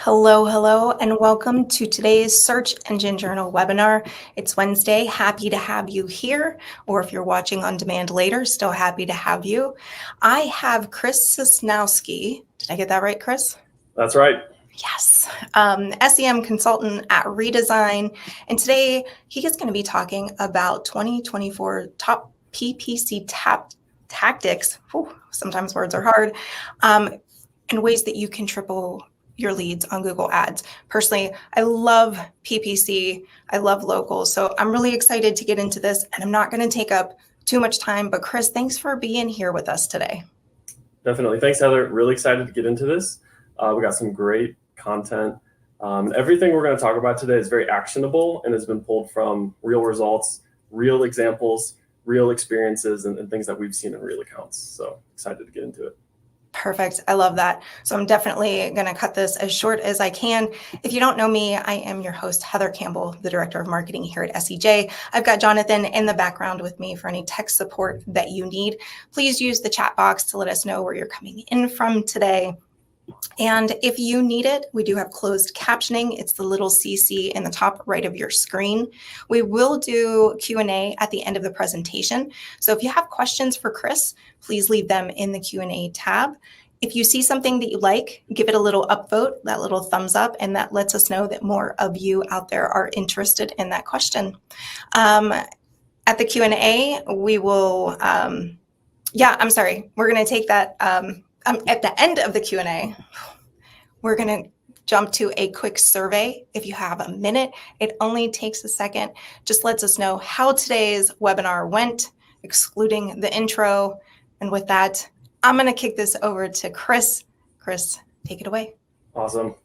Hello, hello, and welcome to today's Search Engine Journal webinar. It's Wednesday. Happy to have you here, or if you're watching on demand later, still happy to have you. I have Chris Sosnowski. Did I get that right, Chris? That's right. Yes, SEM consultant at Redesign. And today he is going to be talking about 2024 top PPC tactics. Whew, sometimes words are hard. And ways that you can triple your leads on Google Ads. Personally, I love PPC. I love local. So I'm really excited to get into this, and I'm not going to take up too much time. But Chris, thanks for being here with us today. Definitely. Thanks, Heather. Really excited to get into this. We got some great content. Everything we're going to talk about today is very actionable and has been pulled from real results, real examples, real experiences, and things that we've seen in real accounts. So excited to get into it. Perfect. I love that. So I'm definitely going to cut this as short as I can. If you don't know me, I am your host, Heather Campbell, the Director of Marketing here at SEJ. I've got Jonathan in the background with me for any tech support that you need. Please use the chat box to let us know where you're coming in from today. And if you need it, we do have closed captioning. It's the little CC in the top right of your screen. We will do Q&A at the end of the presentation. So if you have questions for Chris, please leave them in the Q&A tab. If you see something that you like, give it a little upvote, that little thumbs up, and that lets us know that more of you out there are interested in that question. At the Q&A, we will, we're going to take that at the end of the Q&A, we're going to jump to a quick survey. If you have a minute, it only takes a second. Just lets us know how today's webinar went, excluding the intro. And with that, I'm going to kick this over to Chris. Chris, take it away. Awesome.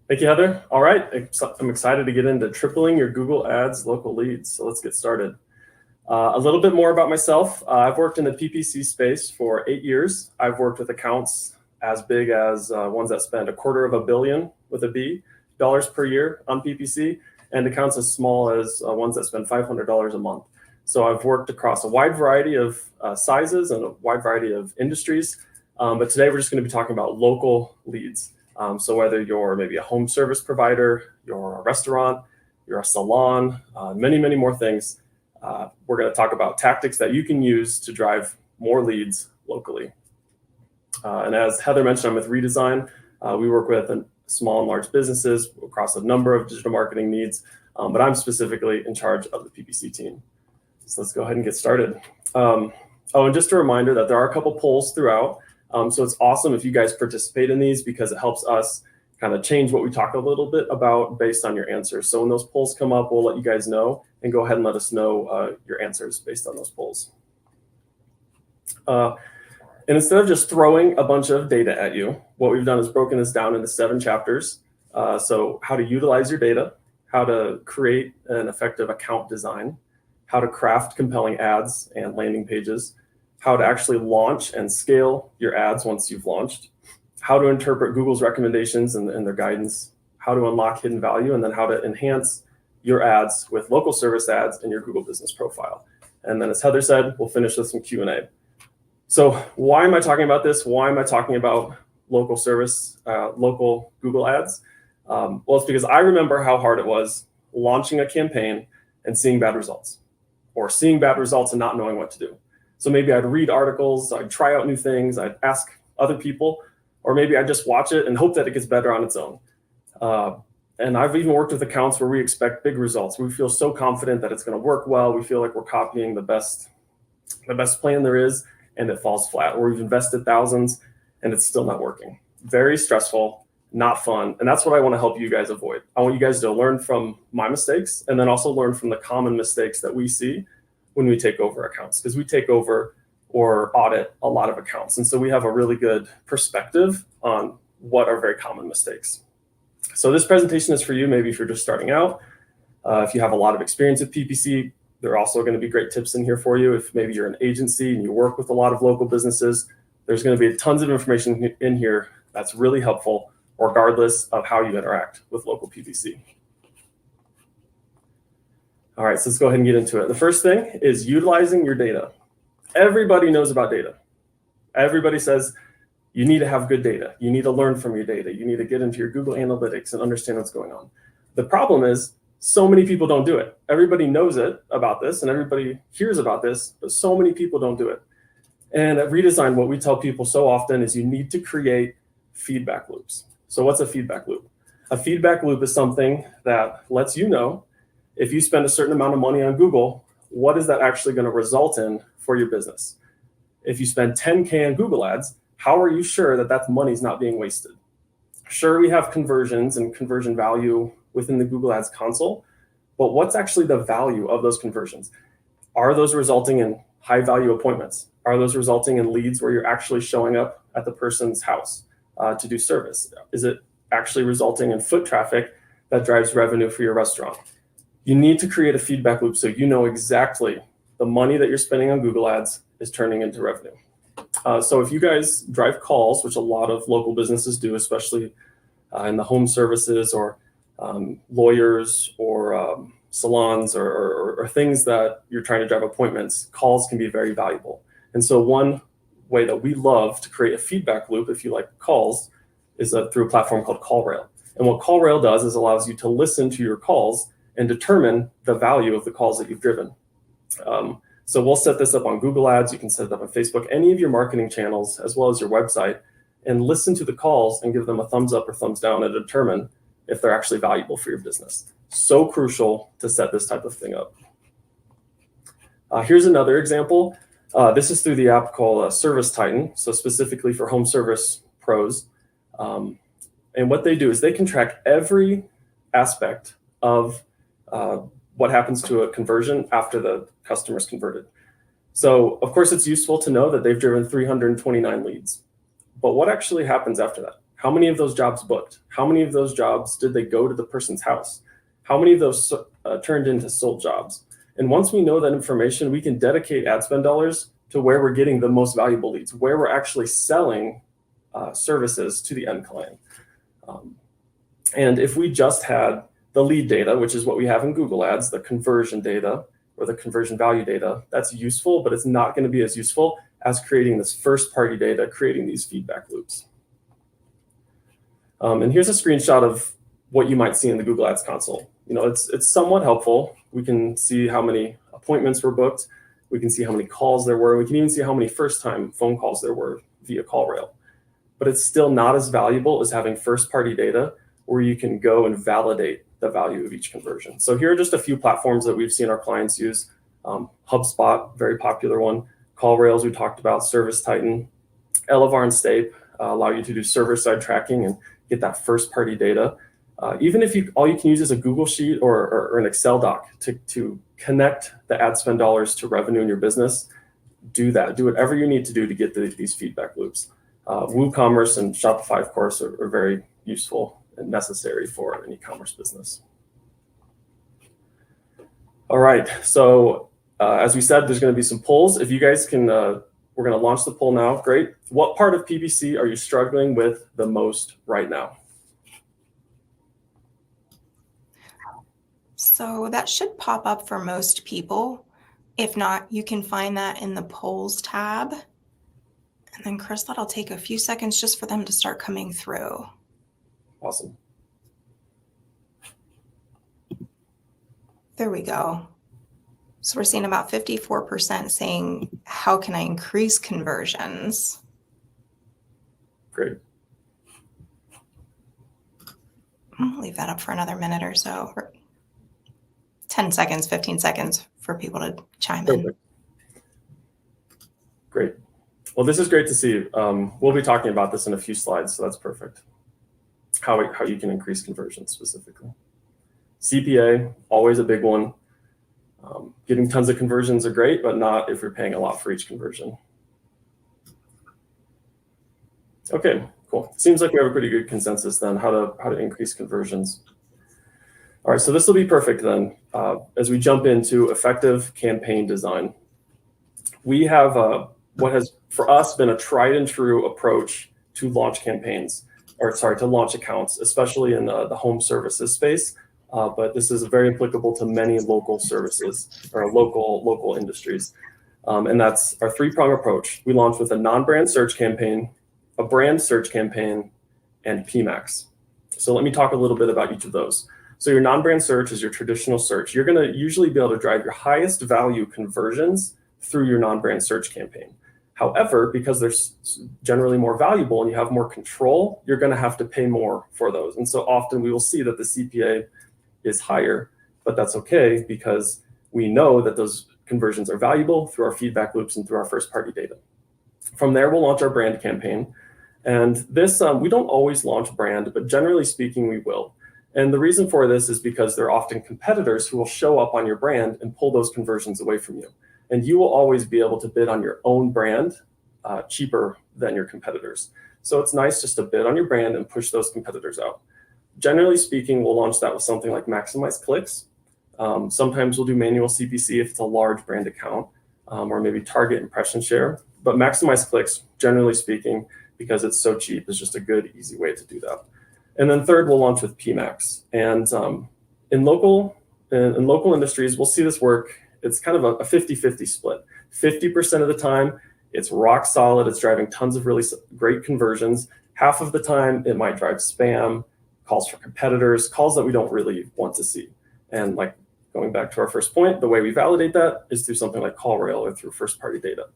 Thank you, Heather. All right. I'm excited to get into tripling your Google Ads local leads. So let's get started. A little bit more about myself. I've worked in the PPC space for 8 years. I've worked with accounts as big as ones that spend $250 million with a B dollars per year on PPC, and accounts as small as ones that spend $500 a month. So I've worked across a wide variety of sizes and a wide variety of industries. But today we're just going to be talking about local leads. So whether you're maybe a home service provider, you're a restaurant, you're a salon, many, many more things. We're going to talk about tactics that you can use to drive more leads locally. And as Heather mentioned, I'm with Redesign. We work with small and large businesses across a number of digital marketing needs, but I'm specifically in charge of the PPC team. So let's go ahead and get started. And just a reminder that there are a couple polls throughout. So it's awesome if you guys participate in these because it helps us kind of change what we talk a little bit about based on your answers. So when those polls come up, we'll let you guys know and go ahead and let us know your answers based on those polls. And instead of just throwing a bunch of data at you, what we've done is broken this down into 7 chapters. So how to utilize your data, how to create an effective account design, how to craft compelling ads and landing pages, how to actually launch and scale your ads once you've launched, how to interpret Google's recommendations and their guidance, how to unlock hidden value, and then how to enhance your ads with local service ads in your Google business profile. And then as Heather said, we'll finish with some Q&A. So why am I talking about this? Why am I talking about local service, local Google ads? Well, it's because I remember how hard it was launching a campaign and seeing bad results, or seeing bad results and not knowing what to do. So maybe I'd read articles, I'd try out new things, I'd ask other people, or maybe I'd just watch it and hope that it gets better on its own. And I've even worked with accounts where we expect big results. We feel so confident that it's going to work well. We feel like we're copying the best plan there is, and it falls flat. Or we've invested thousands and it's still not working. Very stressful, not fun. And that's what I want to help you guys avoid. I want you guys to learn from my mistakes and then also learn from the common mistakes that we see when we take over accounts, because we take over or audit a lot of accounts. And so we have a really good perspective on what are very common mistakes. So this presentation is for you, maybe if you're just starting out. If you have a lot of experience with PPC, there are also going to be great tips in here for you. If maybe you're an agency and you work with a lot of local businesses, there's going to be tons of information in here that's really helpful, regardless of how you interact with local PPC. All right, so let's go ahead and get into it. The first thing is utilizing your data. Everybody knows about data. Everybody says, You need to have good data. You need to learn from your data. You need to get into your Google Analytics and understand what's going on. The problem is so many people don't do it. Everybody knows it about this and everybody hears about this, but so many people don't do it. And at Redesign, what we tell people so often is you need to create feedback loops. So what's a feedback loop? A feedback loop is something that lets you know if you spend a certain amount of money on Google, what is that actually going to result in for your business? If you spend 10K on Google ads, how are you sure that that money is not being wasted? Sure, we have conversions and conversion value within the Google Ads console, but what's actually the value of those conversions? Are those resulting in high value appointments? Are those resulting in leads where you're actually showing up at the person's house to do service? Is it actually resulting in foot traffic that drives revenue for your restaurant? You need to create a feedback loop so you know exactly the money that you're spending on Google Ads is turning into revenue. So if you guys drive calls, which a lot of local businesses do, especially in the home services or lawyers or salons or things that you're trying to drive appointments, calls can be very valuable. And so one way that we love to create a feedback loop, if you like calls, is through a platform called CallRail. And what CallRail does is allows you to listen to your calls and determine the value of the calls that you've driven. So we'll set this up on Google Ads. You can set it up on Facebook, any of your marketing channels, as well as your website, and listen to the calls and give them a thumbs up or thumbs down and determine if they're actually valuable for your business. So crucial to set this type of thing up. Here's another example. This is through the app called Service Titan, so specifically for home service pros. And what they do is they can track every aspect of what happens to a conversion after the customer's converted. So of course it's useful to know that they've driven 329 leads, but what actually happens after that? How many of those jobs booked? How many of those jobs did they go to the person's house? How many of those turned into sold jobs? And once we know that information, we can dedicate ad spend dollars to where we're getting the most valuable leads, where we're actually selling services to the end client. And if we just had the lead data, which is what we have in Google Ads, the conversion data or the conversion value data, that's useful, but it's not going to be as useful as creating this first party data, creating these feedback loops. And here's a screenshot of what you might see in the Google Ads console. You know, it's somewhat helpful. We can see how many appointments were booked. We can see how many calls there were. We can even see how many first-time phone calls there were via CallRail. But it's still not as valuable as having first-party data where you can go and validate the value of each conversion. So here are just a few platforms that we've seen our clients use. HubSpot, very popular one. CallRails, we talked about. Service Titan. Elevar and Stape allow you to do server-side tracking and get that first-party data. Even if all you can use is a Google Sheet or an Excel doc to connect the ad spend dollars to revenue in your business, do that. Do whatever you need to do to get these feedback loops. WooCommerce and Shopify, of course, are very useful and necessary for an e-commerce business. All right, so as we said, there's going to be some polls. If you guys can, we're going to launch the poll now. Great. What part of PPC are you struggling with the most right now? So that should pop up for most people. If not, you can find that in the polls tab. And then Chris, that'll take a few seconds just for them to start coming through. Awesome. There we go. So we're seeing about 54% saying, how can I increase conversions? Great. I'll leave that up for another minute or so. 10 seconds, 15 seconds for people to chime in. Great. Well, this is great to see. We'll be talking about this in a few slides, so that's perfect. How you can increase conversions specifically. CPA, always a big one. Getting tons of conversions are great, but not if you're paying a lot for each conversion. Okay, cool. Seems like we have a pretty good consensus then, how to increase conversions. All right, so this will be perfect then. As we jump into effective campaign design, we have what has for us been a tried and true approach to launch campaigns, to launch accounts, especially in the home services space. But this is very applicable to many local services or local industries. And that's our three-prong approach. We launch with a non-brand search campaign, a brand search campaign, and PMAX. So let me talk a little bit about each of those. So your non-brand search is your traditional search. You're going to usually be able to drive your highest value conversions through your non-brand search campaign. However, because they're generally more valuable and you have more control, you're going to have to pay more for those. And so often we will see that the CPA is higher, but that's okay because we know that those conversions are valuable through our feedback loops and through our first-party data. From there, we'll launch our brand campaign. And this, we don't always launch brand, but generally speaking, we will. And the reason for this is because there are often competitors who will show up on your brand and pull those conversions away from you. And you will always be able to bid on your own brand cheaper than your competitors. So it's nice just to bid on your brand and push those competitors out. Generally speaking, we'll launch that with something like maximize clicks. Sometimes we'll do manual CPC if it's a large brand account, or maybe target impression share. But maximize clicks, generally speaking, because it's so cheap, is just a good, easy way to do that. And then third, we'll launch with PMAX. And in local industries, we'll see this work. It's kind of a 50-50 split. 50% of the time, it's rock solid. It's driving tons of really great conversions. Half of the time, it might drive spam, calls for competitors, calls that we don't really want to see. And like going back to our first point, the way we validate that is through something like CallRail or through first-party data.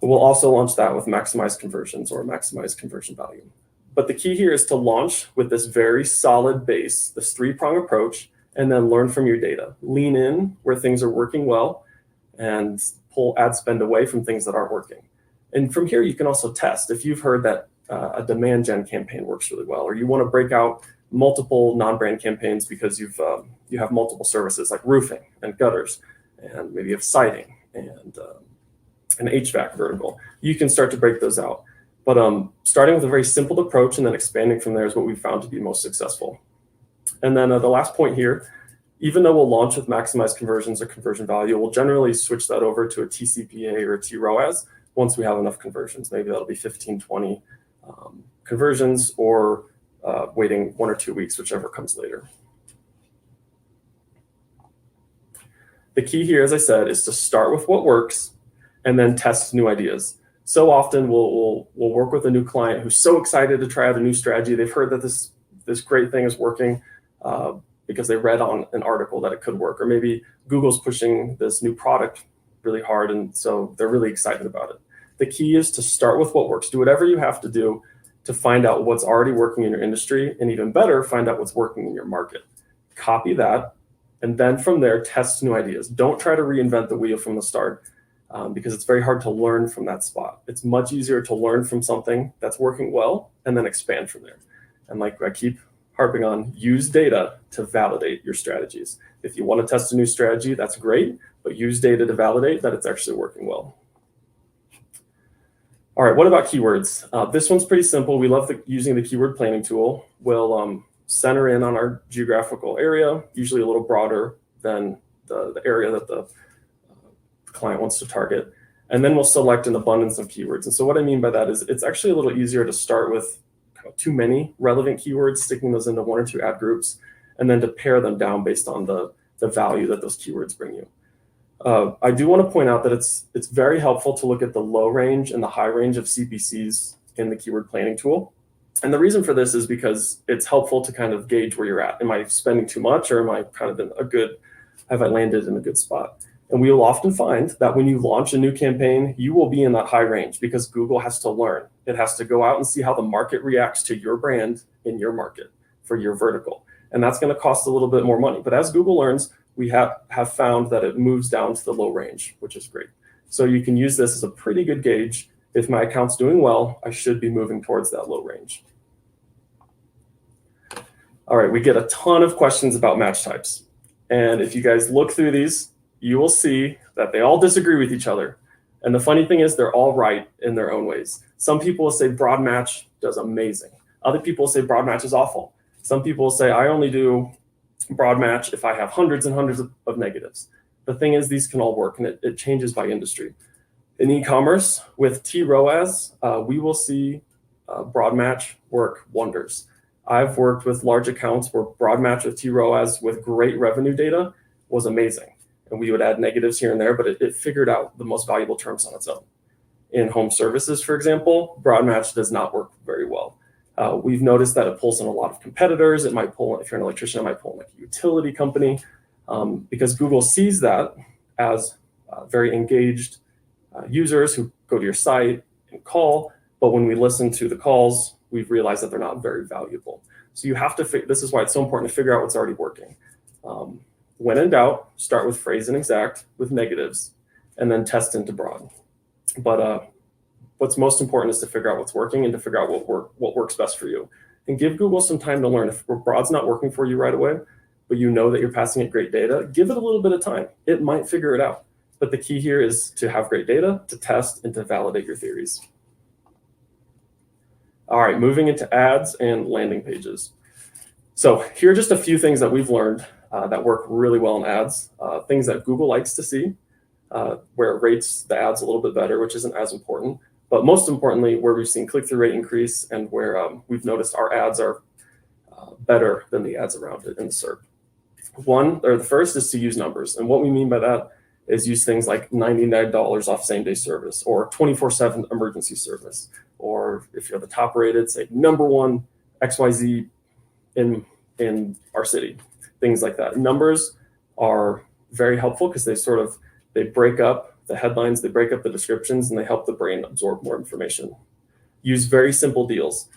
But we'll also launch that with maximized conversions or maximized conversion value. But the key here is to launch with this very solid base, this three-prong approach, and then learn from your data. Lean in where things are working well and pull ad spend away from things that aren't working. And from here, you can also test. If you've heard that a demand gen campaign works really well, or you want to break out multiple non-brand campaigns because you have multiple services like roofing and gutters, and maybe you have siding and an HVAC vertical, you can start to break those out. But starting with a very simple approach and then expanding from there is what we've found to be most successful. And then the last point here, even though we'll launch with maximized conversions or conversion value, we'll generally switch that over to a TCPA or a TROAS once we have enough conversions. Maybe that'll be 15, 20 conversions, or waiting 1 or 2 weeks, whichever comes later. The key here, as I said, is to start with what works and then test new ideas. So often we'll work with a new client who's so excited to try out a new strategy. They've heard that this great thing is working because they read on an article that it could work, or maybe Google's pushing this new product really hard, and so they're really excited about it. The key is to start with what works. Do whatever you have to do to find out what's already working in your industry, and even better, find out what's working in your market. Copy that, and then from there, test new ideas. Don't try to reinvent the wheel from the start. Because it's very hard to learn from that spot. It's much easier to learn from something that's working well and then expand from there. And like I keep harping on, use data to validate your strategies. If you want to test a new strategy, that's great, but use data to validate that it's actually working well. All right, what about keywords? This one's pretty simple. We love using the keyword planning tool. We'll center in on our geographical area, usually a little broader than the area that the client wants to target. And then we'll select an abundance of keywords. And so what I mean by that is it's actually a little easier to start with too many relevant keywords, sticking those into 1 or 2 ad groups, and then to pare them down based on the value that those keywords bring you. I do want to point out that it's very helpful to look at the low range and the high range of CPCs in the keyword planning tool. And the reason for this is because it's helpful to kind of gauge where you're at. Am I spending too much, or am I kind of have I landed in a good spot? And we will often find that when you launch a new campaign, you will be in that high range because Google has to learn. It has to go out and see how the market reacts to your brand in your market for your vertical. And that's going to cost a little bit more money. But as Google learns, we have found that it moves down to the low range, which is great. So you can use this as a pretty good gauge. If my account's doing well, I should be moving towards that low range. All right, we get a ton of questions about match types. And if you guys look through these, you will see that they all disagree with each other. And the funny thing is they're all right in their own ways. Some people will say broad match does amazing. Other people will say broad match is awful. Some people will say I only do broad match if I have hundreds and hundreds of negatives. The thing is these can all work, and it changes by industry. In e-commerce with TROAS, we will see broad match work wonders. I've worked with large accounts where broad match with TROAS with great revenue data was amazing. And we would add negatives here and there, but it figured out the most valuable terms on its own. in home services, for example, broad match does not work very well. We've noticed that it pulls in a lot of competitors. It might pull, if you're an electrician, it might pull in like a utility company, because Google sees that as very engaged users who go to your site and call. But when we listen to the calls, we've realized that they're not very valuable. So you have to, this is why it's so important to figure out what's already working. When in doubt, start with phrase and exact with negatives, and then test into broad. But what's most important is to figure out what's working and to figure out what works best for you. And give Google some time to learn. If broad's not working for you right away, but you know that you're passing it great data, give it a little bit of time. It might figure it out. But the key here is to have great data, to test, and to validate your theories. All right, moving into ads and landing pages. So here are just a few things that we've learned that work really well in ads, things that Google likes to see, where it rates the ads a little bit better, which isn't as important. But most importantly, where we've seen click-through rate increase and where we've noticed our ads are better than the ads around it in the SERP. The first is to use numbers. And what we mean by that is use things like $99 off same-day service or 24/7 emergency service. Or if you're the top rated, say #1 XYZ in our city, things like that. Numbers are very helpful because they break up the headlines, they break up the descriptions, and they help the brain absorb more information. Use very simple deals.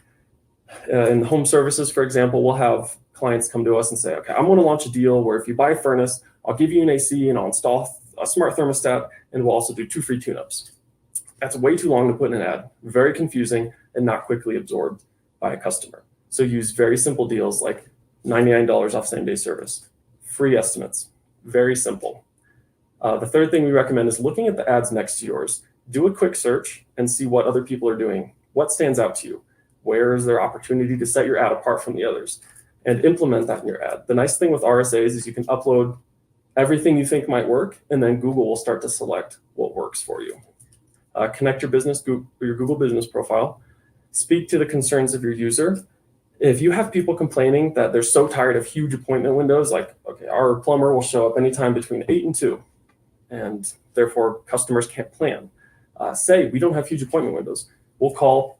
In home services, for example, we'll have clients come to us and say, okay, I'm going to launch a deal where if you buy a furnace, I'll give you an AC and I'll install a smart thermostat, and we'll also do 2 free tune-ups. That's way too long to put in an ad, very confusing and not quickly absorbed by a customer. So use very simple deals like $99 off same-day service, free estimates, very simple. The third thing we recommend is looking at the ads next to yours. Do a quick search and see what other people are doing. What stands out to you? Where is there opportunity to set your ad apart from the others? And implement that in your ad. The nice thing with RSAs is you can upload everything you think might work, and then Google will start to select what works for you. Connect your Google business profile. Speak to the concerns of your user. If you have people complaining that they're so tired of huge appointment windows, like, okay, our plumber will show up anytime between 8 and 2, and therefore customers can't plan. Say, we don't have huge appointment windows. We'll call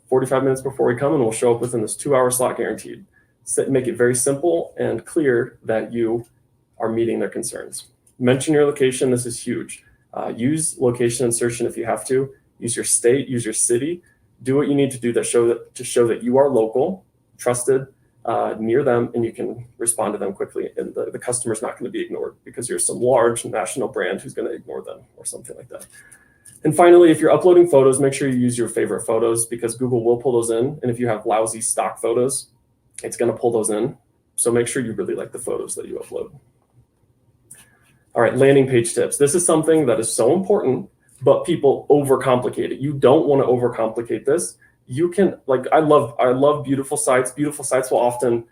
45 minutes before we come, and we'll show up within this 2-hour slot guaranteed. Make it very simple and clear that you are meeting their concerns. Mention your location. This is huge. Use location insertion if you have to. Use your state, use your city. Do what you need to do to show that you are local, trusted, near them, and you can respond to them quickly. And the customer's not going to be ignored because you're some large national brand who's going to ignore them or something like that. And finally, if you're uploading photos, make sure you use your favorite photos because Google will pull those in. And if you have lousy stock photos, it's going to pull those in. So make sure you really like the photos that you upload. All right, landing page tips. This is something that is so important, but people overcomplicate it. You don't want to overcomplicate this. You can, like, I love beautiful sites. Beautiful sites will often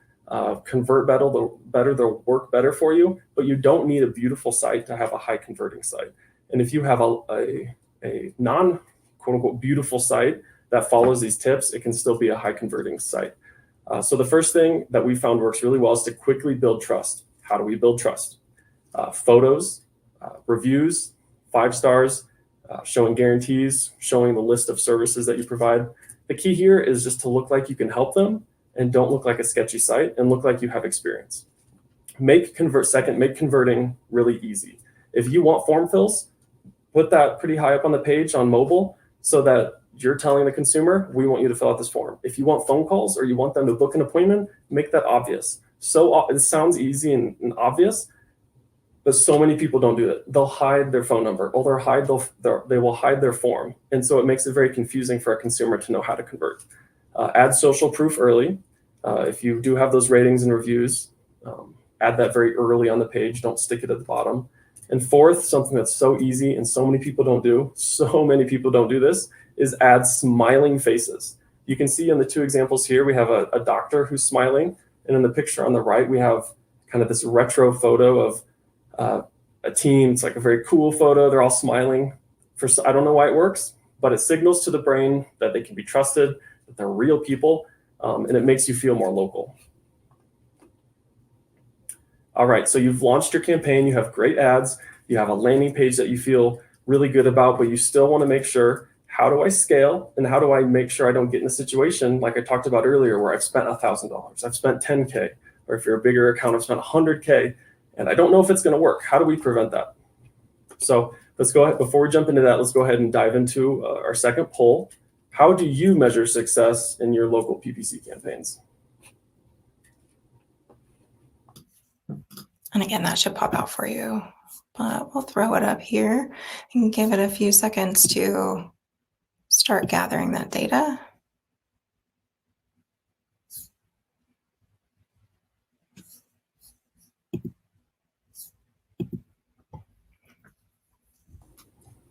convert better, they'll work better for you, but you don't need a beautiful site to have a high converting site. And if you have a non quote unquote beautiful site that follows these tips, it can still be a high converting site. So the first thing that we found works really well is to quickly build trust. How do we build trust? Photos, reviews, 5 stars, showing guarantees, showing the list of services that you provide. The key here is just to look like you can help them and don't look like a sketchy site and look like you have experience. Make converting really easy. If you want form fills, put that pretty high up on the page on mobile so that you're telling the consumer, we want you to fill out this form. If you want phone calls or you want them to book an appointment, make that obvious. So it sounds easy and obvious, but so many people don't do it. They'll hide their phone number or they will hide their form. And so it makes it very confusing for a consumer to know how to convert. Add social proof early. If you do have those ratings and reviews, add that very early on the page. Don't stick it at the bottom. And fourth, something that's so easy and so many people don't do this, is add smiling faces. You can see in the 2 examples here, we have a doctor who's smiling. And in the picture on the right, we have kind of this retro photo of a team. It's like a very cool photo. They're all smiling. I don't know why it works, but it signals to the brain that they can be trusted, that they're real people, and it makes you feel more local. All right, so you've launched your campaign. You have great ads. You have a landing page that you feel really good about, but you still want to make sure, how do I scale and how do I make sure I don't get in a situation like I talked about earlier where I've spent $1,000, I've spent 10K, or if you're a bigger account, I've spent 100K, and I don't know if it's going to work. How do we prevent that? So let's go ahead, before we jump into that, let's go ahead and dive into our second poll. How do you measure success in your local PPC campaigns? And again, that should pop out for you, but we'll throw it up here and give it a few seconds to start gathering that data.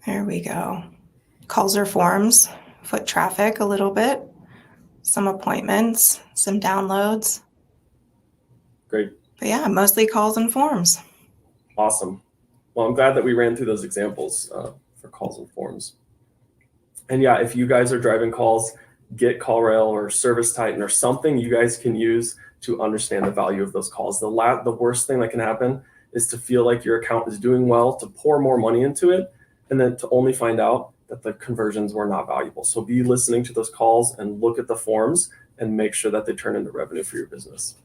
There we go. Calls or forms, foot traffic a little bit, some appointments, some downloads. Great. But yeah, mostly calls and forms. Awesome. Well, I'm glad that we ran through those examples for calls and forms. And yeah, if you guys are driving calls, get CallRail or Service Titan or something you guys can use to understand the value of those calls. The worst thing that can happen is to feel like your account is doing well, to pour more money into it, and then to only find out that the conversions were not valuable. So be listening to those calls and look at the forms and make sure that they turn into revenue for your business.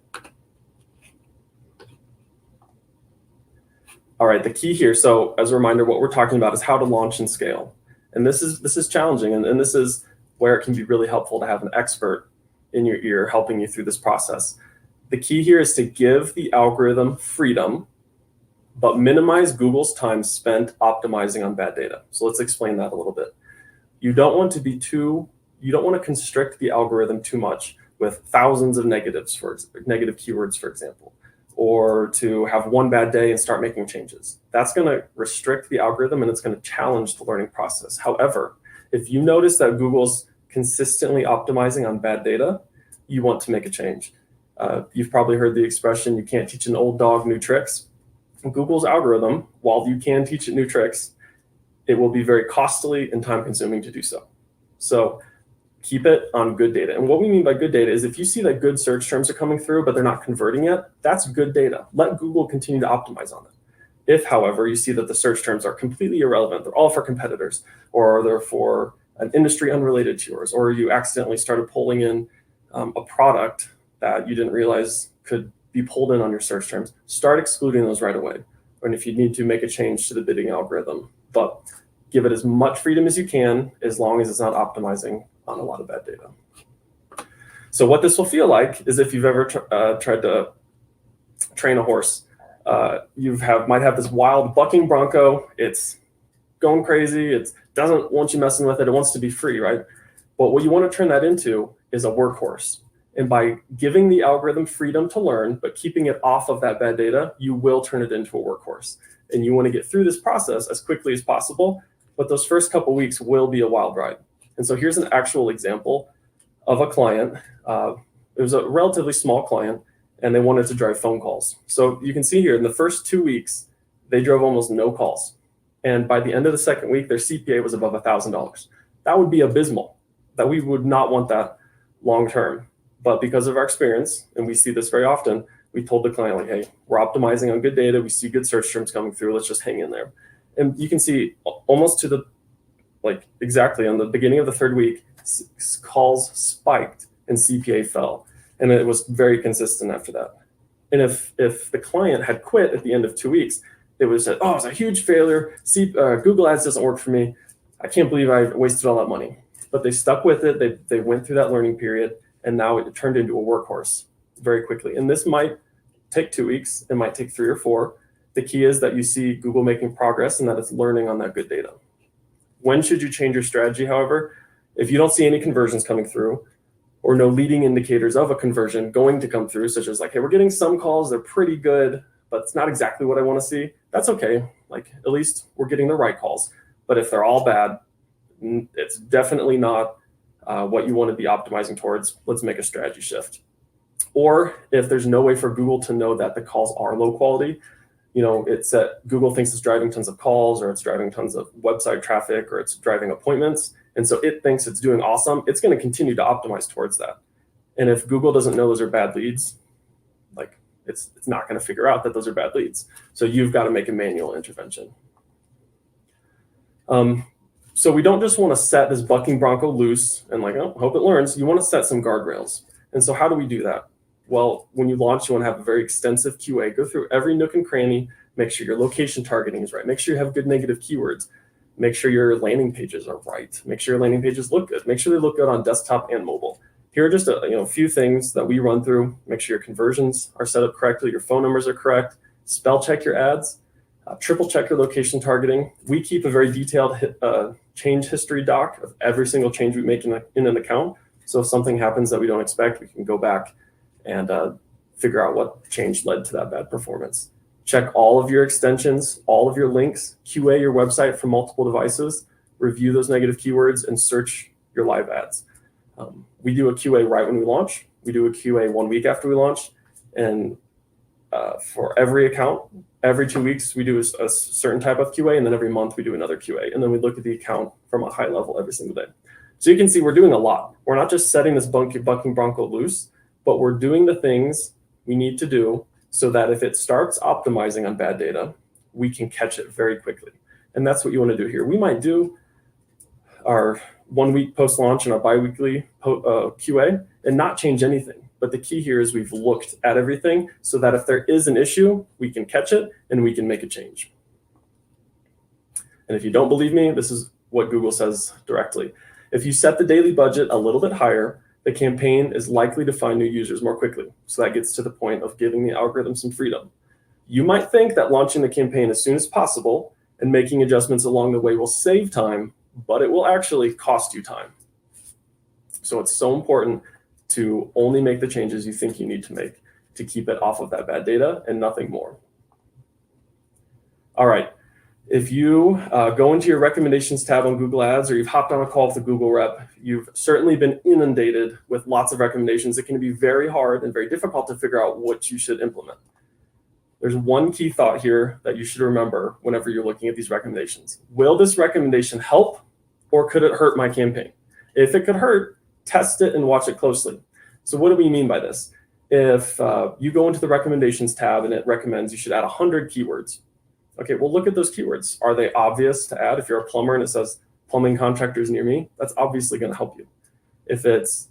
All right, the key here, so as a reminder, what we're talking about is how to launch and scale. And this is challenging, and this is where it can be really helpful to have an expert in your ear helping you through this process. The key here is to give the algorithm freedom, but minimize Google's time spent optimizing on bad data. So let's explain that a little bit. You don't want to constrict the algorithm too much with thousands of negative keywords, for example, or to have one bad day and start making changes. That's going to restrict the algorithm and it's going to challenge the learning process. However, if you notice that Google's consistently optimizing on bad data, you want to make a change. You've probably heard the expression, you can't teach an old dog new tricks. Google's algorithm, while you can teach it new tricks, it will be very costly and time consuming to do so. So keep it on good data. And what we mean by good data is if you see that good search terms are coming through, but they're not converting yet, that's good data. Let Google continue to optimize on it. If, however, you see that the search terms are completely irrelevant, they're all for competitors, or they're for an industry unrelated to yours, or you accidentally started pulling in a product that you didn't realize could be pulled in on your search terms, start excluding those right away. And if you need to make a change to the bidding algorithm, but give it as much freedom as you can, as long as it's not optimizing on a lot of bad data. So what this will feel like is if you've ever tried to train a horse, might have this wild bucking bronco. It's going crazy. It doesn't want you messing with it. It wants to be free, right? But what you want to turn that into is a workhorse. And by giving the algorithm freedom to learn, but keeping it off of that bad data, you will turn it into a workhorse. And you want to get through this process as quickly as possible, but those first couple weeks will be a wild ride. And so here's an actual example of a client. It was a relatively small client, and they wanted to drive phone calls. So you can see here in the first 2 weeks, they drove almost no calls. And by the end of the second week, their CPA was above $1,000. That would be abysmal. That we would not want that long term. But because of our experience, and we see this very often, we told the client, like, hey, we're optimizing on good data. We see good search terms coming through. Let's just hang in there. And you can see almost to the, exactly on the beginning of the third week, calls spiked and CPA fell. And it was very consistent after that. And if the client had quit at the end of 2 weeks, it was it was a huge failure. Google Ads doesn't work for me. I can't believe I wasted all that money. But they stuck with it. They went through that learning period. And now it turned into a workhorse very quickly. And this might take 2 weeks. It might take 3 or 4. The key is that you see Google making progress and that it's learning on that good data. When should you change your strategy, however? If you don't see any conversions coming through or no leading indicators of a conversion going to come through, such as like, hey, we're getting some calls, they're pretty good, but it's not exactly what I want to see. That's okay. At least we're getting the right calls. But if they're all bad, it's definitely not what you want to be optimizing towards. Let's make a strategy shift. Or if there's no way for Google to know that the calls are low quality, it's that Google thinks it's driving tons of calls, or it's driving tons of website traffic, or it's driving appointments. And so it thinks it's doing awesome. It's going to continue to optimize towards that. And if Google doesn't know those are bad leads, it's not going to figure out that those are bad leads. So you've got to make a manual intervention. So we don't just want to set this bucking bronco loose and like, oh, hope it learns. You want to set some guardrails. And so how do we do that? Well, when you launch, you want to have a very extensive QA. Go through every nook and cranny. Make sure your location targeting is right. Make sure you have good negative keywords. Make sure your landing pages are right. Make sure your landing pages look good. Make sure they look good on desktop and mobile. Here are just a few things that we run through. Make sure your conversions are set up correctly. Your phone numbers are correct. Spell check your ads. Triple check your location targeting. We keep a very detailed change history doc of every single change we make in an account. So if something happens that we don't expect, we can go back and figure out what change led to that bad performance. Check all of your extensions, all of your links, QA your website from multiple devices, review those negative keywords, and search your live ads. We do a QA right when we launch. We do a QA 1 week after we launch. And for every account, every 2 weeks, we do a certain type of QA, and then every month we do another QA. And then we look at the account from a high level every single day. So you can see we're doing a lot. We're not just setting this bucking bronco loose, but we're doing the things we need to do so that if it starts optimizing on bad data, we can catch it very quickly. And that's what you want to do here. We might do our 1 week post-launch and our bi-weekly QA and not change anything. But the key here is we've looked at everything so that if there is an issue, we can catch it and we can make a change. And if you don't believe me, this is what Google says directly. If you set the daily budget a little bit higher, the campaign is likely to find new users more quickly. So that gets to the point of giving the algorithm some freedom. You might think that launching the campaign as soon as possible and making adjustments along the way will save time, but it will actually cost you time. So it's so important to only make the changes you think you need to make to keep it off of that bad data and nothing more. All right. If you go into your recommendations tab on Google Ads, or you've hopped on a call with a Google rep, you've certainly been inundated with lots of recommendations. It can be very hard and very difficult to figure out what you should implement. There's one key thought here that you should remember whenever you're looking at these recommendations. Will this recommendation help, or could it hurt my campaign? If it could hurt, test it and watch it closely. So what do we mean by this? If you go into the recommendations tab and it recommends you should add 100 keywords, okay, well, look at those keywords. Are they obvious to add? If you're a plumber and it says plumbing contractors near me, that's obviously going to help you. If it's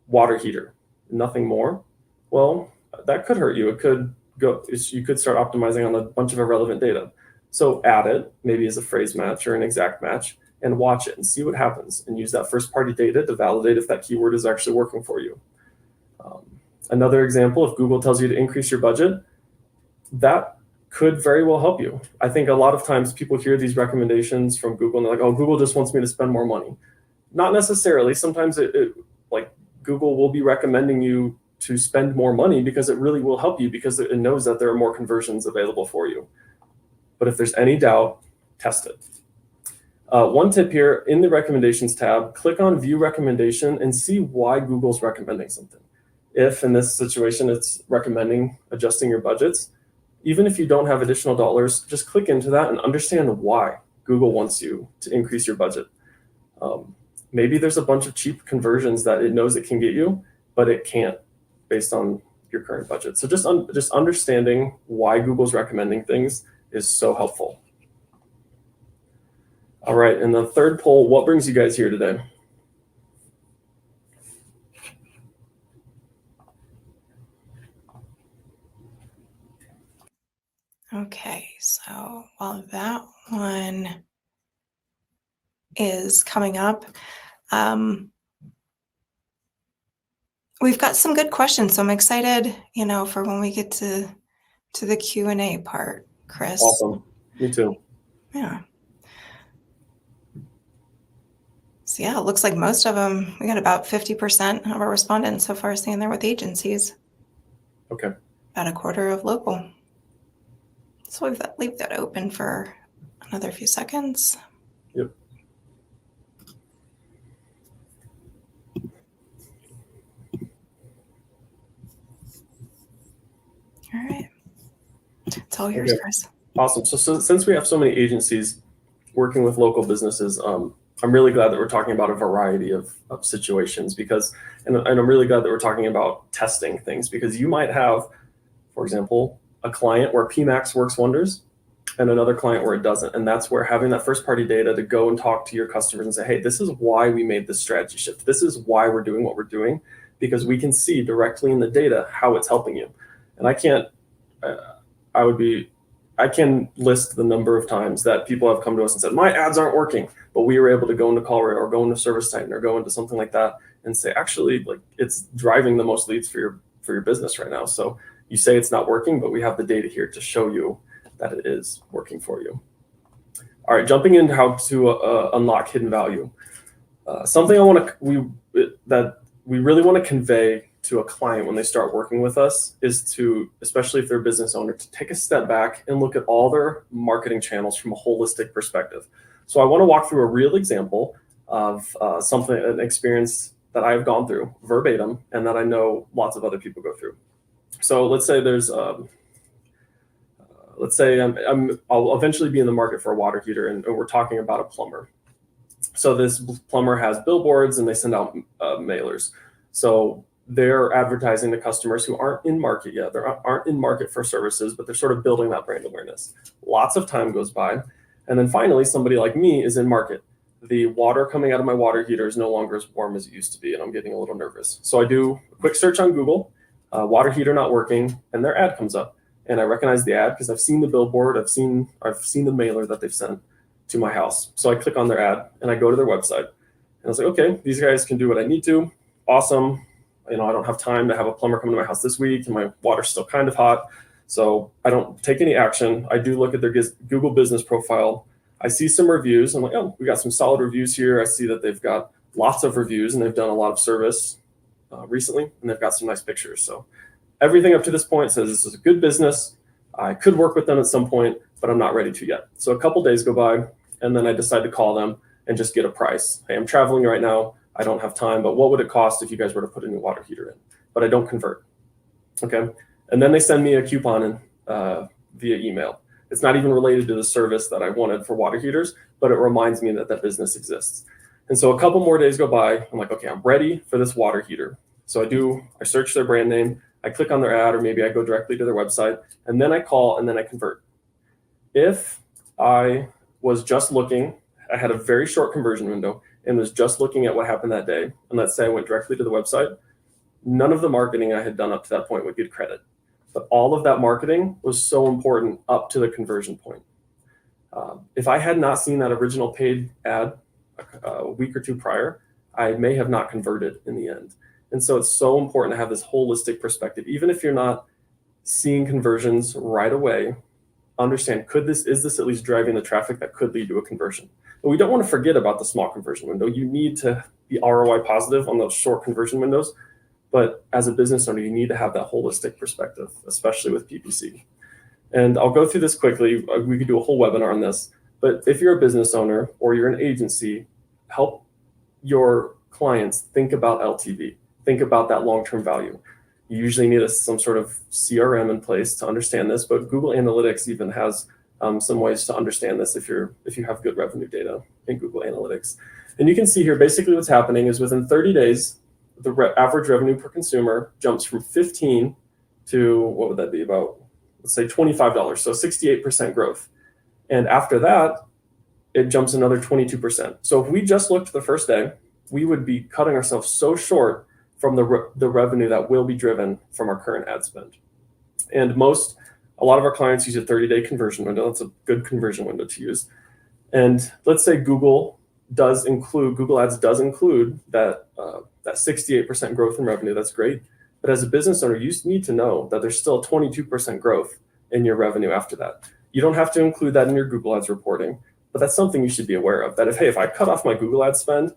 water heater, nothing more, well, that could hurt you. It could go, you could start optimizing on a bunch of irrelevant data. So add it, maybe as a phrase match or an exact match, and watch it and see what happens, and use that first party data to validate if that keyword is actually working for you. Another example, if Google tells you to increase your budget, that could very well help you. I think a lot of times people hear these recommendations from Google and they're like, oh, Google just wants me to spend more money. Not necessarily. Sometimes like Google will be recommending you to spend more money because it really will help you, because it knows that there are more conversions available for you. But if there's any doubt, test it. One tip here, in the recommendations tab, click on view recommendation and see why Google's recommending something. If in this situation it's recommending adjusting your budgets, even if you don't have additional dollars, just click into that and understand why Google wants you to increase your budget. Maybe there's a bunch of cheap conversions that it knows it can get you, but it can't based on your current budget. So just understanding why Google's recommending things is so helpful. All right, and the third poll, what brings you guys here today? Okay, so while that one is coming up, we've got some good questions. So I'm excited, for when we get to the Q&A part, Chris. Awesome. Me too. Yeah. So yeah, it looks like most of them, we got about 50% of our respondents so far saying they're with agencies. Okay. About a quarter of local. So we'll leave that open for another few seconds. Yep. All right. It's all yours, Okay. Chris. Awesome. So since we have so many agencies working with local businesses, I'm really glad that we're talking about a variety of situations, and I'm really glad that we're talking about testing things, because you might have, for example, a client where PMAX works wonders, and another client where it doesn't. And that's where having that first party data to go and talk to your customers and say, hey, this is why we made this strategy shift. This is why we're doing what we're doing, because we can see directly in the data how it's helping you. And I can list the number of times that people have come to us and said, my ads aren't working, but we were able to go into Colruyt or go into Service Titan or go into something like that and say, actually, like, it's driving the most leads for your business right now. So you say it's not working, but we have the data here to show you that it is working for you. All right, jumping into how to unlock hidden value. Something that we really want to convey to a client when they start working with us is to, especially if they're a business owner, to take a step back and look at all their marketing channels from a holistic perspective. So I want to walk through a real example of an experience that I've gone through verbatim and that I know lots of other people go through. So let's say I'll eventually be in the market for a water heater, and we're talking about a plumber. So this plumber has billboards and they send out mailers. So they're advertising to customers who aren't in market yet. They aren't in market for services, but they're sort of building that brand awareness. Lots of time goes by. And then finally, somebody like me is in market. The water coming out of my water heater is no longer as warm as it used to be, and I'm getting a little nervous. So I do a quick search on Google, water heater not working, and their ad comes up. And I recognize the ad because I've seen the billboard, I've seen the mailer that they've sent to my house. So I click on their ad and I go to their website. And I was like, okay, these guys can do what I need to. Awesome. I don't have time to have a plumber come to my house this week, and my water's still kind of hot. So I don't take any action. I do look at their Google business profile. I see some reviews. I'm like, oh, we got some solid reviews here. I see that they've got lots of reviews and they've done a lot of service recently, and they've got some nice pictures. So everything up to this point says this is a good business. I could work with them at some point, but I'm not ready to yet. So a couple days go by, and then I decide to call them and just get a price. Hey, I'm traveling right now. I don't have time, but what would it cost if you guys were to put a new water heater in? But I don't convert. Okay. And then they send me a coupon via email. It's not even related to the service that I wanted for water heaters, but it reminds me that business exists. And so a couple more days go by. I'm like, okay, I'm ready for this water heater. So I search their brand name, I click on their ad, or maybe I go directly to their website, and then I call and then I convert. If I was just looking, I had a very short conversion window and was just looking at what happened that day, and let's say I went directly to the website, none of the marketing I had done up to that point would get credit. But all of that marketing was so important up to the conversion point. If I had not seen that original paid ad a week or two prior, I may have not converted in the end. And so it's so important to have this holistic perspective. Even if you're not seeing conversions right away, understand, is this at least driving the traffic that could lead to a conversion? But we don't want to forget about the small conversion window. You need to be ROI positive on those short conversion windows. But as a business owner, you need to have that holistic perspective, especially with PPC. And I'll go through this quickly. We could do a whole webinar on this. But if you're a business owner or you're an agency, help your clients think about LTV. Think about that long-term value. You usually need some sort of CRM in place to understand this, but Google Analytics even has some ways to understand this if you have good revenue data in Google Analytics. And you can see here, basically what's happening is within 30 days, the average revenue per consumer jumps from 15 to, what would that be, about, let's say $25, so 68% growth. And after that, it jumps another 22%. So if we just looked the first day, we would be cutting ourselves so short from the revenue that will be driven from our current ad spend. And a lot of our clients use a 30-day conversion window. That's a good conversion window to use. And let's say Google Ads does include that 68% growth in revenue. That's great. But as a business owner, you need to know that there's still 22% growth in your revenue after that. You don't have to include that in your Google Ads reporting, but that's something you should be aware of. That if I cut off my Google Ads spend,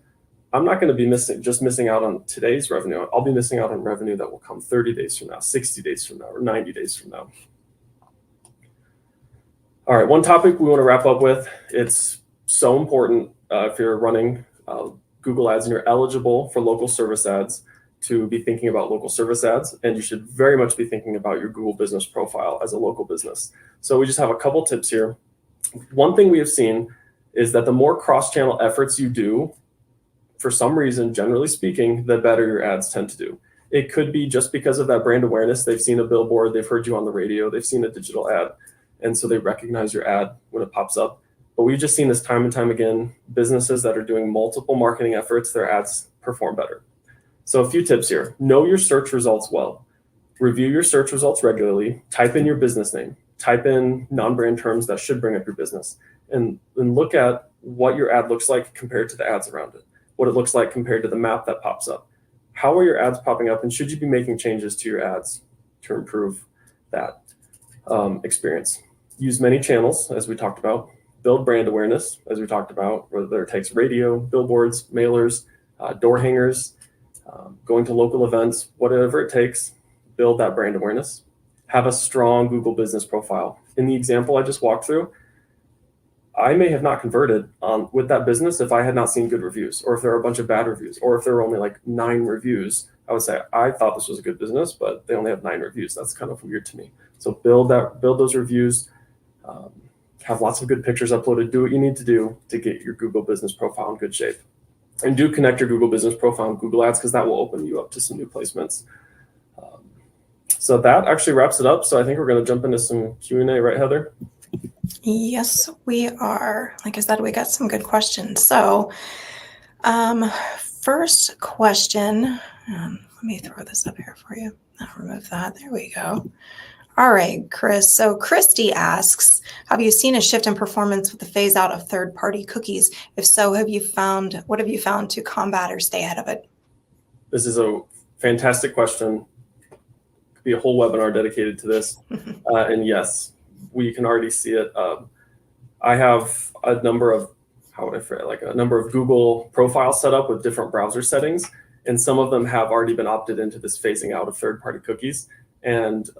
I'm not going to be missing out on today's revenue. I'll be missing out on revenue that will come 30 days from now, 60 days from now, or 90 days from now. All right, one topic we want to wrap up with. It's so important if you're running Google Ads and you're eligible for local service ads to be thinking about local service ads, and you should very much be thinking about your Google business profile as a local business. So we just have a couple tips here. One thing we have seen is that the more cross-channel efforts you do, for some reason, generally speaking, the better your ads tend to do. It could be just because of that brand awareness. They've seen a billboard, they've heard you on the radio, they've seen a digital ad. And so they recognize your ad when it pops up. But we've just seen this time and time again, businesses that are doing multiple marketing efforts, their ads perform better. So a few tips here. Know your search results well. Review your search results regularly. Type in your business name. Type in non-brand terms that should bring up your business. And look at what your ad looks like compared to the ads around it. What it looks like compared to the map that pops up. How are your ads popping up, and should you be making changes to your ads to improve that experience? Use many channels, as we talked about. Build brand awareness, as we talked about, whether it takes radio, billboards, mailers, door hangers, going to local events, whatever it takes, build that brand awareness. Have a strong Google business profile. In the example I just walked through, I may have not converted with that business if I had not seen good reviews, or if there are a bunch of bad reviews, or if there were only like 9 reviews. I would say, I thought this was a good business, but they only have 9 reviews. That's kind of weird to me. So build those reviews, have lots of good pictures uploaded, do what you need to do to get your Google business profile in good shape. And do connect your Google business profile and Google Ads, because that will open you up to some new placements. So that actually wraps it up. So I think we're going to jump into some Q&A, right, Heather? Yes, we are. Like I said, we got some good questions. So first question, let me throw this up here for you. I'll remove that. There we go. All right, Chris. So Christy asks, have you seen a shift in performance with the phase out of third-party cookies? If so, what have you found to combat or stay ahead of it? This is a fantastic question. Could be a whole webinar dedicated to this. And yes, we can already see it. I have a number of, a number of Google profiles set up with different browser settings, and some of them have already been opted into this phasing out of third-party cookies. And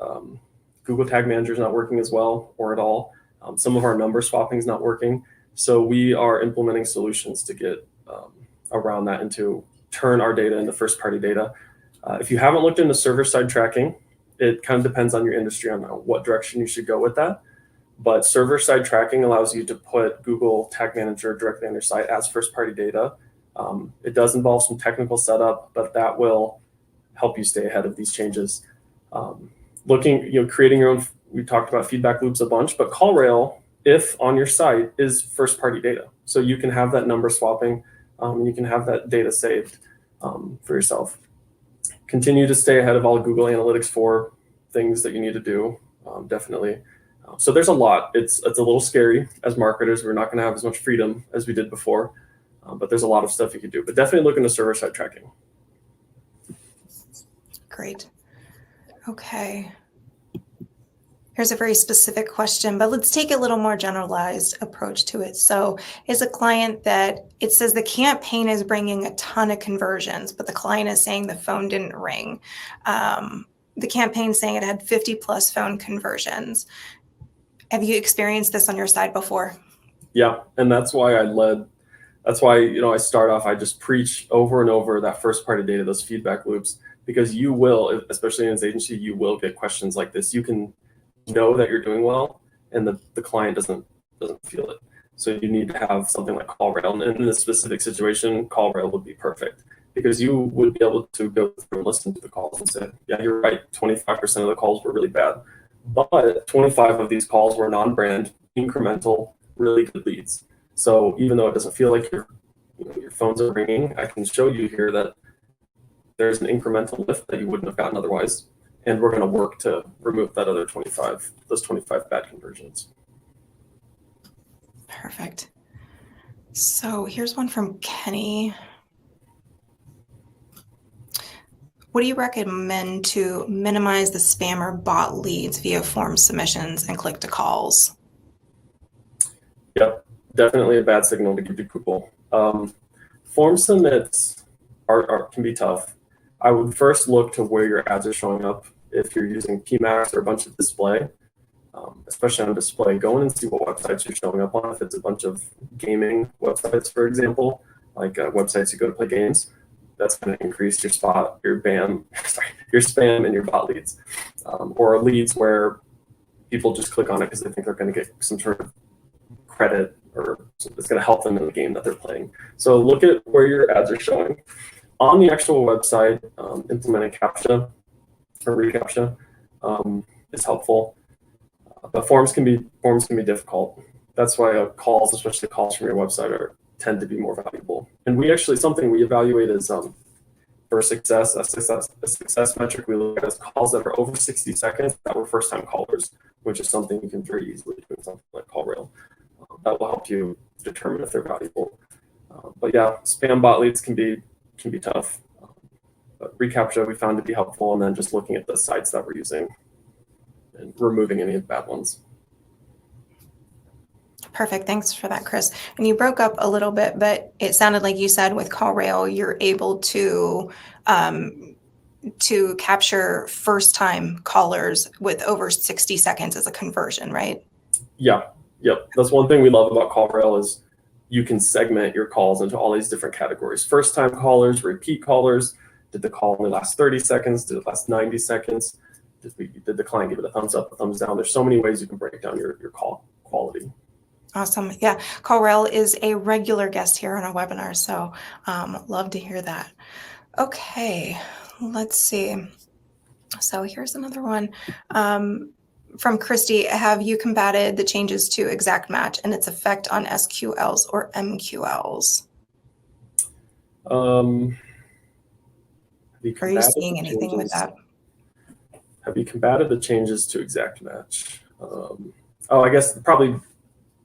Google Tag Manager is not working as well or at all. Some of our number swapping is not working. So we are implementing solutions to get around that and to turn our data into first-party data. If you haven't looked into server-side tracking, it kind of depends on your industry on what direction you should go with that. But server-side tracking allows you to put Google Tag Manager directly on your site as first-party data. It does involve some technical setup, but that will help you stay ahead of these changes. Creating your own, we talked about feedback loops a bunch, but CallRail, if on your site, is first-party data. So you can have that number swapping, you can have that data saved for yourself. Continue to stay ahead of all Google Analytics 4 things that you need to do, definitely. So there's a lot. It's a little scary as marketers. We're not going to have as much freedom as we did before, but there's a lot of stuff you can do. But definitely look into server-side tracking. Great. Okay. Here's a very specific question, but let's take a little more generalized approach to it. So is a client that it says the campaign is bringing a ton of conversions, but the client is saying the phone didn't ring. The campaign saying it had 50 plus phone conversions. Have you experienced this on your side before? Yeah, and that's why I start off, I just preach over and over that first party data, those feedback loops, because you will, especially in this agency, you will get questions like this. You can know that you're doing well, and the client doesn't feel it. So you need to have something like CallRail. And in this specific situation, CallRail would be perfect, because you would be able to go through and listen to the calls and say, yeah, you're right, 25% of the calls were really bad. But 25 of these calls were non-brand, incremental, really good leads. So even though it doesn't feel like your phones are ringing, I can show you here that there's an incremental lift that you wouldn't have gotten otherwise. And we're going to work to remove that other 25, those 25 bad conversions. Perfect. So here's one from Kenny. What do you recommend to minimize the spam or bot leads via form submissions and click to calls? Yep, definitely a bad signal to give to Google. Form submits can be tough. I would first look to where your ads are showing up. If you're using PMax or a bunch of display, especially on display, go in and see what websites you're showing up on. If it's a bunch of gaming websites, for example, like websites you go to play games, that's going to increase your spam and your bot leads, or leads where people just click on it because they think they're going to get some sort of credit or it's going to help them in the game that they're playing. So look at where your ads are showing. On the actual website, implementing CAPTCHA or reCAPTCHA is helpful. But forms can be difficult. That's why calls, especially calls from your website, tend to be more valuable. And something we evaluate is for success, a success metric we look at is calls that are over 60 seconds that were first-time callers, which is something you can very easily do in something like CallRail. That will help you determine if they're valuable. But yeah, spam bot leads can be tough. But reCAPTCHA we found to be helpful, and then just looking at the sites that we're using and removing any of the bad ones. Perfect. Thanks for that, Chris. And you broke up a little bit, but it sounded like you said with CallRail, you're able to capture first-time callers with over 60 seconds as a conversion, right? Yeah. Yep. That's one thing we love about CallRail is you can segment your calls into all these different categories. First-time callers, repeat callers. Did the call only last 30 seconds? Did it last 90 seconds? Did the client give it a thumbs up, a thumbs down? There's so many ways you can break down your call quality. Awesome. Yeah. CallRail is a regular guest here on our webinar, so love to hear that. Okay, let's see. So here's another one from Christy. Have you combated the changes to exact match and its effect on SQLs or MQLs? Are you seeing anything with that? Have you combated the changes to exact match? I guess probably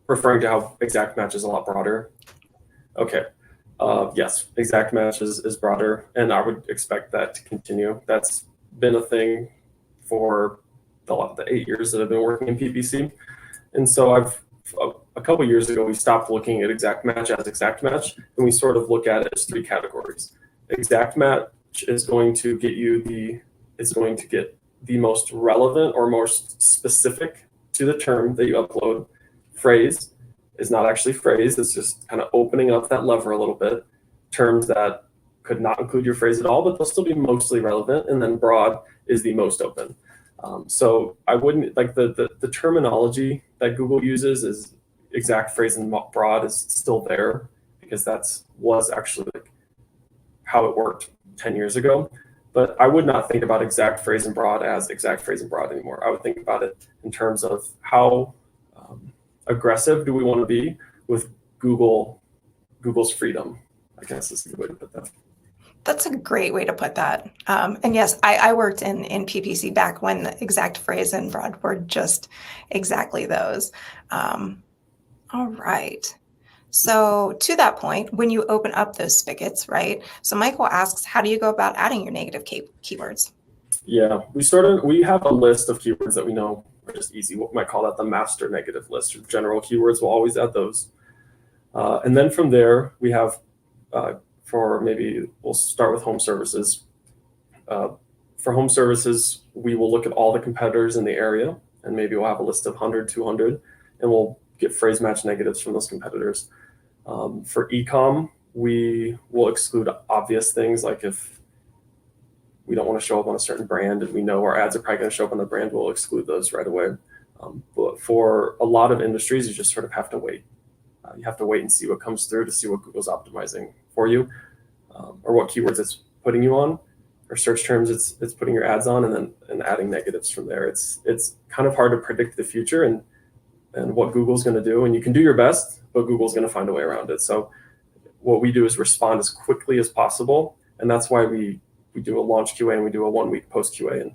referring to how exact match is a lot broader. Okay. Yes, exact match is broader, and I would expect that to continue. That's been a thing for the 8 years that I've been working in PPC. And so a couple years ago, we stopped looking at exact match as exact match, and we sort of look at it as 3 categories. Exact match is going to get the most relevant or most specific to the term that you upload. Phrase is not actually phrase, it's just kind of opening up that lever a little bit. Terms that could not include your phrase at all, but they'll still be mostly relevant. And then broad is the most open. So I wouldn't like the terminology that Google uses is exact phrase and broad is still there because was actually like how it worked 10 years ago. But I would not think about exact phrase and broad as exact phrase and broad anymore. I would think about it in terms of how aggressive do we want to be with Google's freedom, I guess is a good way to put that. That's a great way to put that. And yes, I worked in PPC back when the exact phrase and broad were just exactly those. All right. So to that point, when you open up those spigots, right? So Michael asks, how do you go about adding your negative keywords? Yeah, we have a list of keywords that we know are just easy. We might call that the master negative list. Or general keywords, we'll always add those. And then from there, we have we'll start with home services. For home services, we will look at all the competitors in the area, and maybe we'll have a list of 100, 200, and we'll get phrase match negatives from those competitors. For e-com, we will exclude obvious things, like if we don't want to show up on a certain brand and we know our ads are probably going to show up on the brand, we'll exclude those right away. But for a lot of industries, you just sort of have to wait. You have to wait and see what comes through to see what Google's optimizing for you, or what keywords it's putting you on, or search terms it's putting your ads on, and adding negatives from there. It's kind of hard to predict the future and what Google's going to do, and you can do your best, but Google's going to find a way around it. So what we do is respond as quickly as possible, and that's why we do a launch QA and we do a 1-week post QA.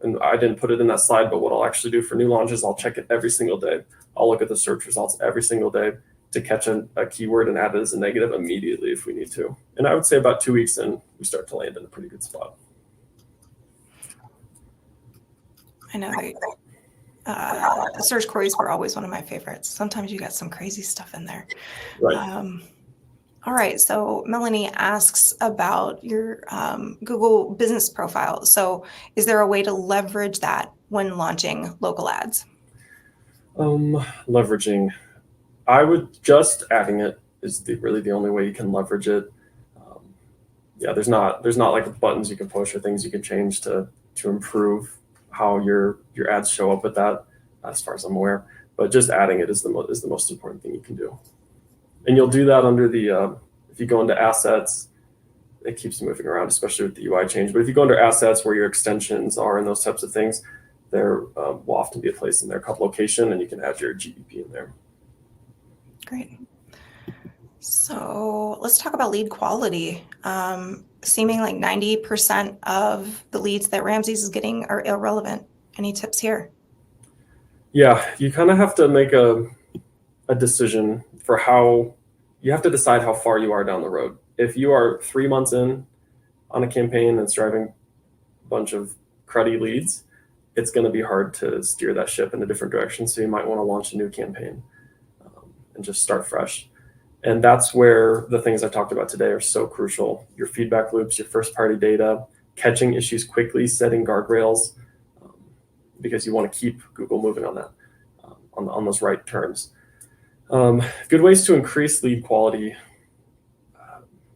And I didn't put it in that slide, but what I'll actually do for new launches, I'll check it every single day. I'll look at the search results every single day to catch a keyword and add it as a negative immediately if we need to. And I would say about 2 weeks in, we start to land in a pretty good spot. I know the search queries were always one of my favorites. Sometimes you got some crazy stuff in there. Right. All right. So Melanie asks about your Google business profile. So is there a way to leverage that when launching local ads? Leveraging. I would just adding it is really the only way you can leverage it. There's not like buttons you can push or things you can change to improve how your ads show up with that, as far as I'm aware. But just adding it is the most important thing you can do. And you'll do that under the if you go into assets, it keeps moving around, especially with the UI change. But if you go under assets where your extensions are and those types of things, there will often be a place in their cup location, and you can add your GEP in there. Great. So let's talk about lead quality. Seeming like 90% of the leads that Ramsey's is getting are irrelevant. Any tips here? Yeah, you kind of have to make a decision for how you have to decide how far you are down the road. If you are 3 months in on a campaign that's driving a bunch of cruddy leads, it's going to be hard to steer that ship in a different direction. So you might want to launch a new campaign and just start fresh. And that's where the things I talked about today are so crucial. Your feedback loops, your first party data, catching issues quickly, setting guardrails, because you want to keep Google moving on that, on those right terms. Good ways to increase lead quality.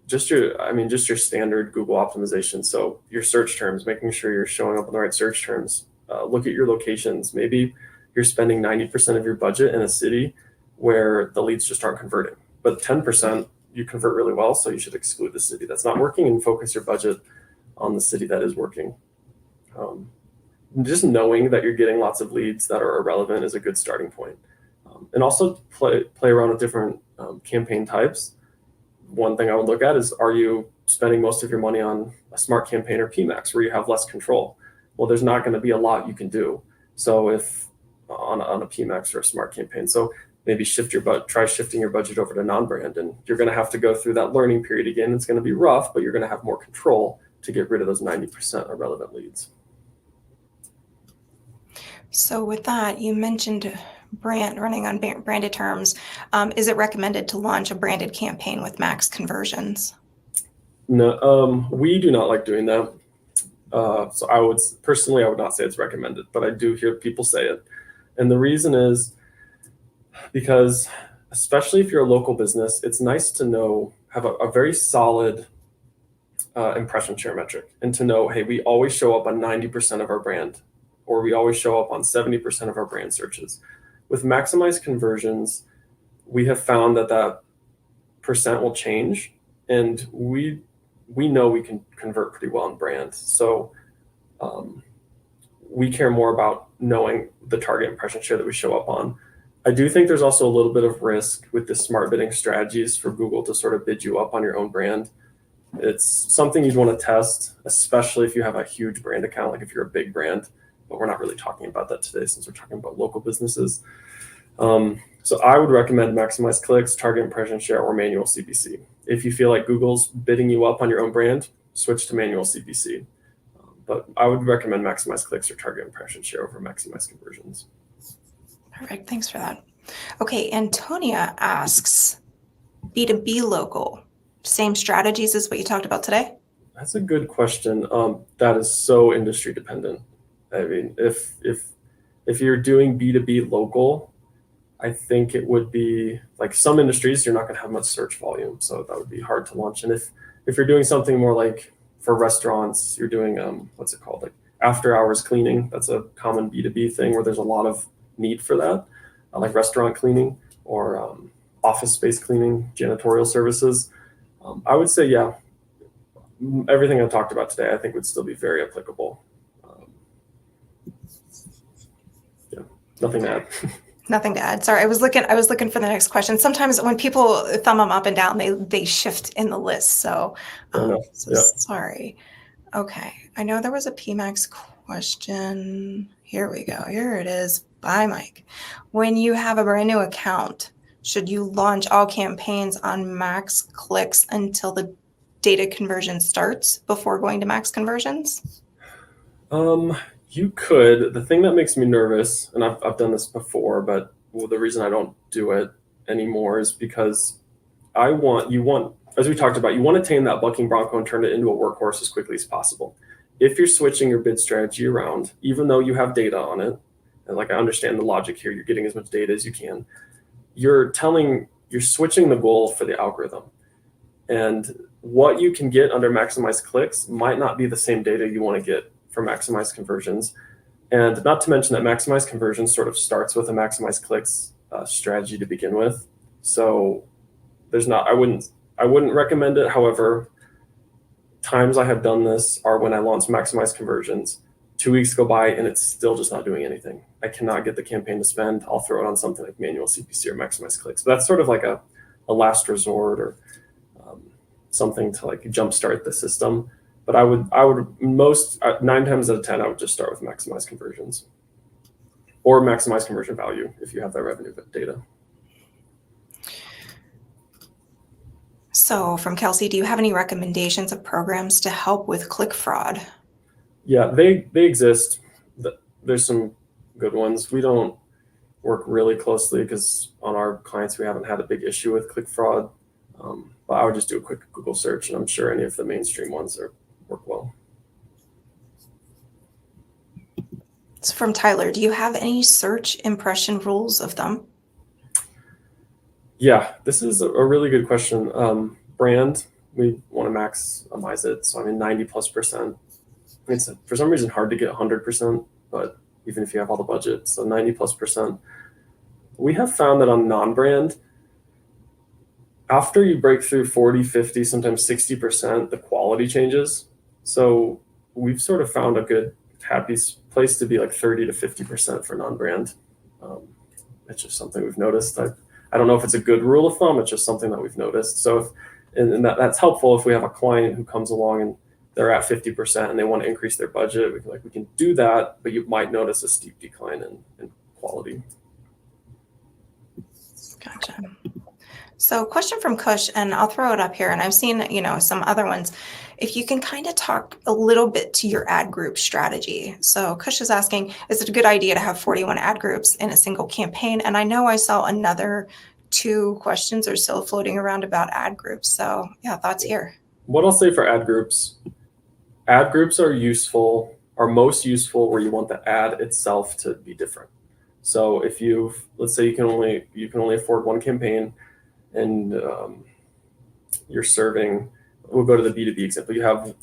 Just your standard Google optimization. So your search terms, making sure you're showing up on the right search terms. Look at your locations. Maybe you're spending 90% of your budget in a city where the leads just aren't converting, but 10% you convert really well. So you should exclude the city that's not working and focus your budget on the city that is working. Just knowing that you're getting lots of leads that are irrelevant is a good starting point. And also play around with different campaign types. One thing I would look at is, are you spending most of your money on a smart campaign or PMAX where you have less control? Well, there's not going to be a lot you can do. So if on a PMAX or a smart campaign, so maybe try shifting your budget over to non-brand, and you're going to have to go through that learning period again. It's going to be rough, but you're going to have more control to get rid of those 90% irrelevant leads. So with that, you mentioned running on branded terms. Is it recommended to launch a branded campaign with max conversions? No, we do not like doing that. So I would not say it's recommended, but I do hear people say it. And the reason is because, especially if you're a local business, it's nice to have a very solid impression share metric, and to know, hey, we always show up on 90% of our brand, or we always show up on 70% of our brand searches. With maximized conversions, we have found that percent will change, and we know we can convert pretty well on brand. So we care more about knowing the target impression share that we show up on. I do think there's also a little bit of risk with the smart bidding strategies for Google to sort of bid you up on your own brand. It's something you'd want to test, especially if you have a huge brand account, like if you're a big brand, but we're not really talking about that today since we're talking about local businesses. So I would recommend maximize clicks, target impression share, or manual CPC. If you feel like Google's bidding you up on your own brand, switch to manual CPC. But I would recommend maximize clicks or target impression share over maximize conversions. Perfect. Thanks for that. Okay. Antonia asks, B2B local, same strategies as what you talked about today? That's a good question. That is so industry dependent. I mean, if you're doing B2B local, I think it would be like some industries, you're not going to have much search volume. So that would be hard to launch. And if you're doing something more like for restaurants, you're doing, what's it called? Like after hours cleaning. That's a common B2B thing where there's a lot of need for that, like restaurant cleaning or office space cleaning, janitorial services. I would say, yeah, everything I talked about today, I think would still be very applicable. Yeah, nothing to add. Nothing to add. Sorry, I was looking for the next question. Sometimes when people thumb them up and down, they shift in the list. So, Sorry. Okay, I know there was a PMAX question. Here we go. Here it is. Bye, Mike. When you have a brand new account, should you launch all campaigns on max clicks until the data conversion starts before going to max conversions? You could. The thing that makes me nervous, and I've done this before, but the reason I don't do it anymore is because as we talked about, you want to tame that bucking bronco and turn it into a workhorse as quickly as possible. If you're switching your bid strategy around, even though you have data on it, and like I understand the logic here, you're getting as much data as you can, you're switching the goal for the algorithm. And what you can get under maximize clicks might not be the same data you want to get for maximize conversions. And not to mention that maximize conversions sort of starts with a maximize clicks strategy to begin with. So I wouldn't recommend it. However, times I have done this are when I launch maximize conversions 2 weeks go by and it's still just not doing anything. I cannot get the campaign to spend. I'll throw it on something like manual CPC or maximize clicks. So that's sort of like a last resort, or something to like jumpstart the system. But I would 9 times out of 10, I would just start with maximize conversions or maximize conversion value if you have that revenue data. So from Kelsey, do you have any recommendations of programs to help with click fraud? Yeah, they exist. There's some good ones. We don't work really closely because on our clients, we haven't had a big issue with click fraud. But I would just do a quick Google search, and I'm sure any of the mainstream ones work well. So from Tyler, do you have any search impression rules of thumb? Yeah, this is a really good question. Brand, we want to maximize it. So 90+%. It's for some reason hard to get 100%, but even if you have all the budget, so 90+%. We have found that on non-brand, after you break through 40, 50, sometimes 60%, the quality changes. So we've sort of found a good, happy place to be like 30 to 50% for non-brand. It's just something we've noticed. I don't know if it's a good rule of thumb. It's just something that we've noticed. So that's helpful if we have a client who comes along and they're at 50% and they want to increase their budget. We can do that, but you might notice a steep decline in quality. Gotcha. So question from Kush, and I'll throw it up here, and I've seen, some other ones. If you can kind of talk a little bit to your ad group strategy. So Kush is asking, is it a good idea to have 41 ad groups in a single campaign? And I know I saw another 2 questions or so floating around about ad groups. So yeah, thoughts here. What I'll say for ad groups are most useful where you want the ad itself to be different. So if let's say you can only afford 1 campaign, and you're serving, we'll go to the B2B example. You have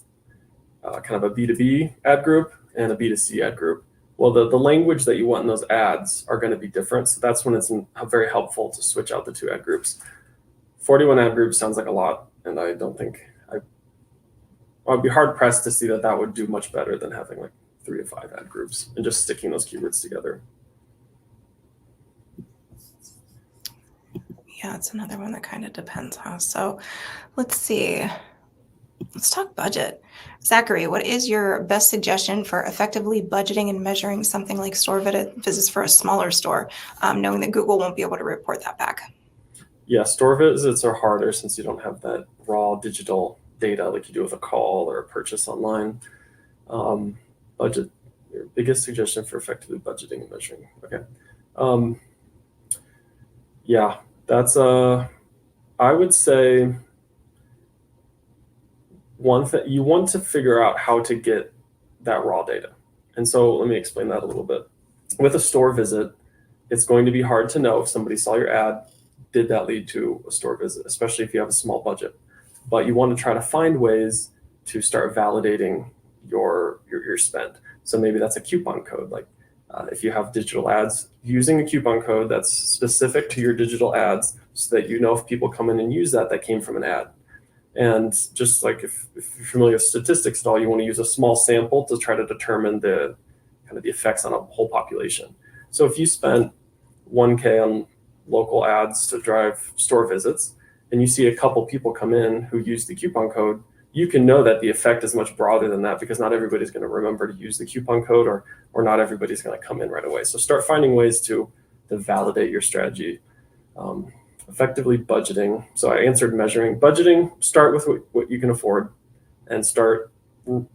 kind of a B2B ad group and a B2C ad group. Well, the language that you want in those ads are going to be different. So that's when it's very helpful to switch out the 2 ad groups. 41 ad groups sounds like a lot, and I don't think I'd be hard pressed to see that would do much better than having like 3 to 5 ad groups and just sticking those keywords together. Yeah, it's another one that kind of depends, huh? So let's see. Let's talk budget. Zachary, what is your best suggestion for effectively budgeting and measuring something like store visits for a smaller store, knowing that Google won't be able to report that back? Yeah, store visits are harder since you don't have that raw digital data like you do with a call or a purchase online. Budget, your biggest suggestion for effectively budgeting and measuring. Okay. Yeah, that's I would say one thing, you want to figure out how to get that raw data. And so let me explain that a little bit. With a store visit, it's going to be hard to know if somebody saw your ad, did that lead to a store visit, especially if you have a small budget. But you want to try to find ways to start validating your spend. So maybe that's a coupon code. Like if you have digital ads, using a coupon code that's specific to your digital ads so that you know if people come in and use that came from an ad. And just like if you're familiar with statistics at all, you want to use a small sample to try to determine the kind of the effects on a whole population. So if you spent $1,000 on local ads to drive store visits, and you see a couple people come in who use the coupon code, you can know that the effect is much broader than that because not everybody's going to remember to use the coupon code or not everybody's going to come in right away. So start finding ways to validate your strategy. Effectively budgeting. So I answered measuring. Budgeting, start with what you can afford and start on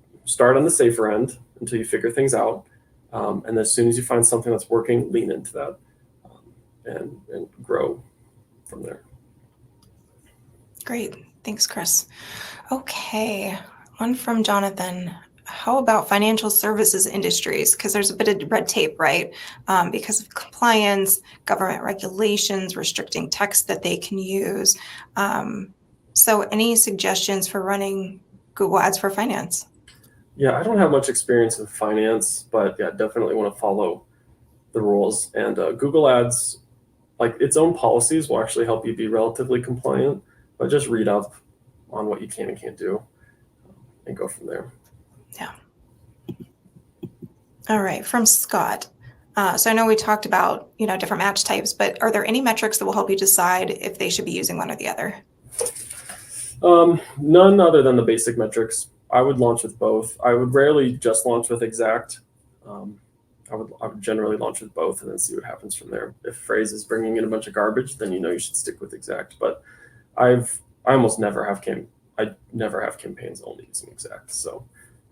the safer end until you figure things out. And as soon as you find something that's working, lean into that and grow from there. Great. Thanks, Chris. Okay. One from Jonathan. How about financial services industries? Because there's a bit of red tape, right? Because of compliance, government regulations, restricting text that they can use. So any suggestions for running Google Ads for finance? Yeah, I don't have much experience with finance, but yeah, definitely want to follow the rules. And Google Ads, like its own policies, will actually help you be relatively compliant, but just read up on what you can and can't do and go from there. Yeah. All right, from Scott. So I know we talked about, different match types, but are there any metrics that will help you decide if they should be using one or the other? None other than the basic metrics. I would launch with both. I would rarely just launch with exact. I would generally launch with both and then see what happens from there. If phrase is bringing in a bunch of garbage, then you should stick with exact. But I almost never have campaigns only using exact. So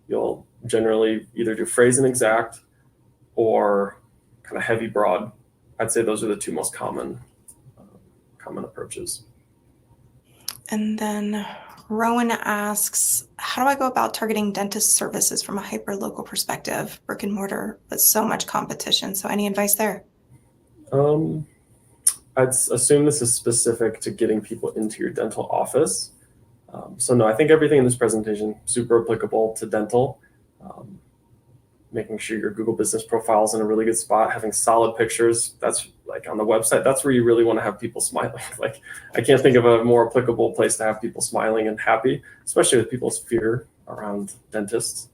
you'll generally either do phrase and exact or kind of heavy broad. I'd say those are the two most common approaches. And then Rowan asks, how do I go about targeting dentist services from a hyper-local perspective, brick and mortar, but so much competition? So any advice there? I'd assume this is specific to getting people into your dental office. So no, I think everything in this presentation super applicable to dental. Making sure your Google business profile is in a really good spot, having solid pictures. That's like on the website. That's where you really want to have people smiling. Like I can't think of a more applicable place to have people smiling and happy, especially with people's fear around dentists.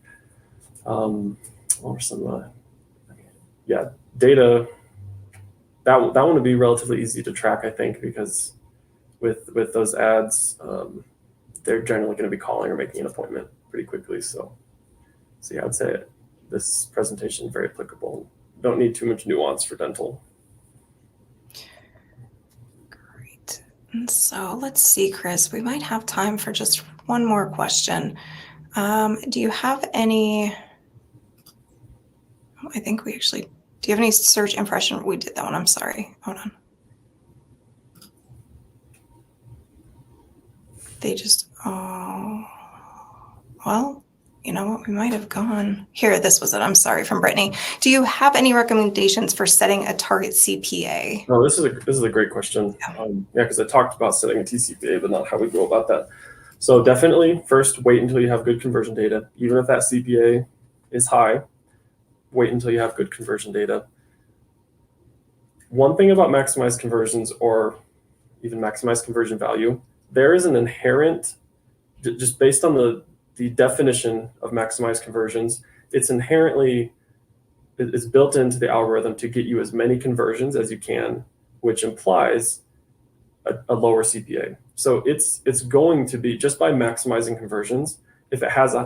Or some, data. That one would be relatively easy to track, I think, because with those ads, they're generally going to be calling or making an appointment pretty quickly. So yeah, I'd say this presentation is very applicable. Don't need too much nuance for dental. Great. And so let's see, Chris, we might have time for just one more question. Do you have any, do you have any search impression? We did that one. I'm sorry. Hold on. Well, you know what? We might have gone here. This was it. I'm sorry, from Brittany. Do you have any recommendations for setting a target CPA? No, this is a great question. Because I talked about setting a TCPA, but not how we go about that. So definitely first wait until you have good conversion data. Even if that CPA is high, wait until you have good conversion data. One thing about maximized conversions or even maximized conversion value, there is an inherent, just based on the definition of maximized conversions, it's built into the algorithm to get you as many conversions as you can, which implies a lower CPA. So it's going to be, just by maximizing conversions, if it has a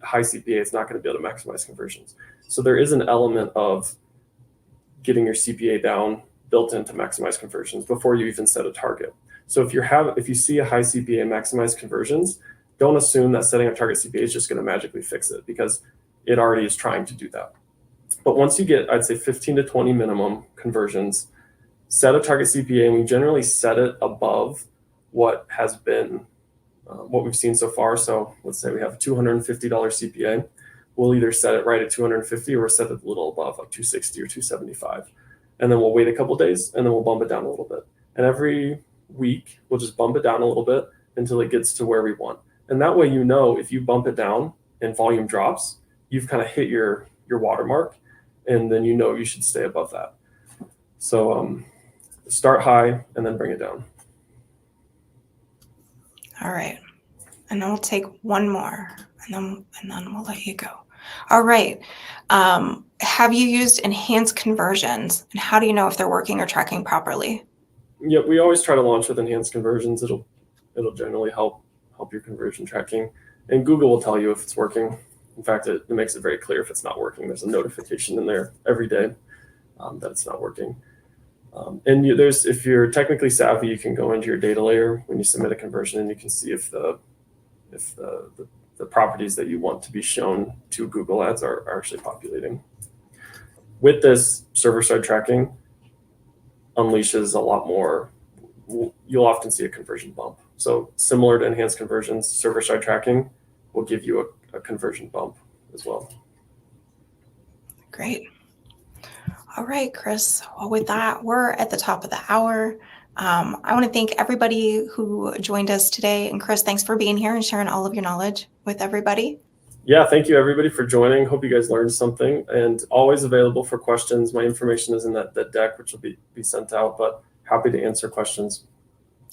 high CPA, it's not going to be able to maximize conversions. So there is an element of getting your CPA down built into maximize conversions before you even set a target. So if you see a high CPA and maximize conversions, don't assume that setting a target CPA is just going to magically fix it, because it already is trying to do that. But once you get, I'd say 15 to 20 minimum conversions, set a target CPA, and we generally set it above what has been, what we've seen so far. So let's say we have a $250 CPA. We'll either set it right at 250 or set it a little above, like 260 or 275. And then we'll wait a couple days, and then we'll bump it down a little bit. And every week, we'll just bump it down a little bit until it gets to where we want. And that way, if you bump it down and volume drops, you've kind of hit your watermark, and then you should stay above that. So start high and then bring it down. All right. And then we'll take one more, and then we'll let you go. All right. Have you used enhanced conversions, and how do you know if they're working or tracking properly? Yeah, we always try to launch with enhanced conversions. It'll generally help your conversion tracking, and Google will tell you if it's working. In fact, it makes it very clear if it's not working. There's a notification in there every day that it's not working. And if you're technically savvy, you can go into your data layer when you submit a conversion, and you can see if the properties that you want to be shown to Google Ads are actually populating. With this, server-side tracking unleashes a lot more. You'll often see a conversion bump. So similar to enhanced conversions, server-side tracking will give you a conversion bump as well. Great. All right, Chris. Well, with that, we're at the top of the hour. I want to thank everybody who joined us today. And Chris, thanks for being here and sharing all of your knowledge with everybody. Yeah, thank you everybody for joining. Hope you guys learned something, and always available for questions. My information is in that deck, which will be sent out, but happy to answer questions.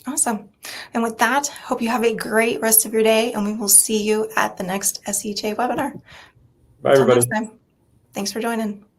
Awesome. And with that, hope you have a great rest of your day, and we will see you at the next SEJ webinar. Bye, everybody. Until next time. Thanks for joining.